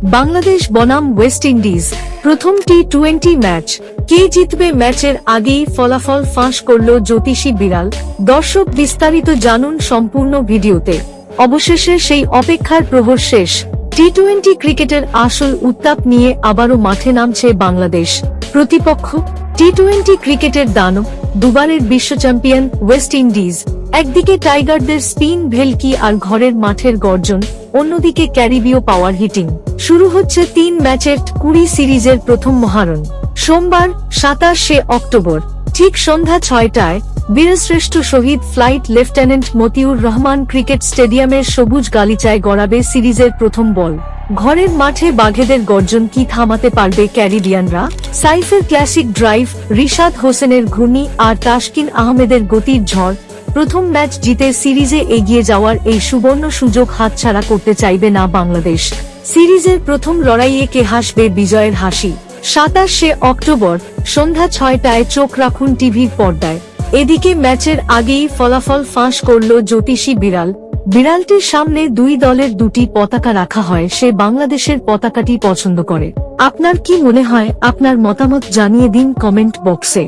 বাংলাদেশ বনাম West Indies প্রথম টি-20 match. কে জিতবে? ম্যাচের আগেই ফলাফল ফাঁস করল জ্যোতিষী বিড়াল। দর্শক, বিস্তারিত জানুন সম্পূর্ণ ভিডিওতে। অবশেষে সেই অপেক্ষার প্রহর শেষ। টি-20 ক্রিকেটের আসল উত্তাপ নিয়ে আবারও মাঠে নামছে বাংলাদেশ। প্রতিপক্ষ টি-20 ক্রিকেটের দানব, দুবারের বিশ্ব চ্যাম্পিয়ন ওয়েস্ট ইন্ডিজ। একদিকে টাইগারদের স্পিন ভেলকি আর ঘরের মাঠের গর্জন, অন্যদিকে ক্যারিবীয় পাওয়ার হিটিং। শুরু হচ্ছে 3 ম্যাচের 20 সিরিজের প্রথম মহারণ। সোমবার 27শে অক্টোবর ঠিক সন্ধ্যা 6টায় বীরশ্রেষ্ঠ শহীদ flight lieutenant Motiur Rahman cricket স্টেডিয়ামের সবুজ গালিচায় গড়াবে সিরিজের প্রথম বল। ঘরের মাঠে বাঘেদের গর্জন কি থামাতে পারবে ক্যারিবিয়ানরা? সাইফের ক্লাসিক ড্রাইভ, রিশাদ হোসেনের ঘূর্ণি আর তাসকিন আহমেদের গতির ঝড়। প্রথম ম্যাচ জিতে সিরিজে এগিয়ে যাওয়ার এই সুবর্ণ সুযোগ হাতছাড়া করতে চাইবে না বাংলাদেশ। সিরিজের প্রথম লড়াইয়ে কে হাসবে বিজয়ের হাসি? 27শে অক্টোবর সন্ধ্যা 6টায় চোখ রাখুন টিভির পর্দায়। এদিকে ম্যাচের আগেই ফলাফল ফাঁস করল জ্যোতিষী বিড়াল। বিড়ালটির সামনে দুই দলের দুটি পতাকা রাখা হয়, সে বাংলাদেশের পতাকাটি পছন্দ করে। আপনার কি মনে হয়? আপনার মতামত জানিয়ে দিন কমেন্ট বক্সে।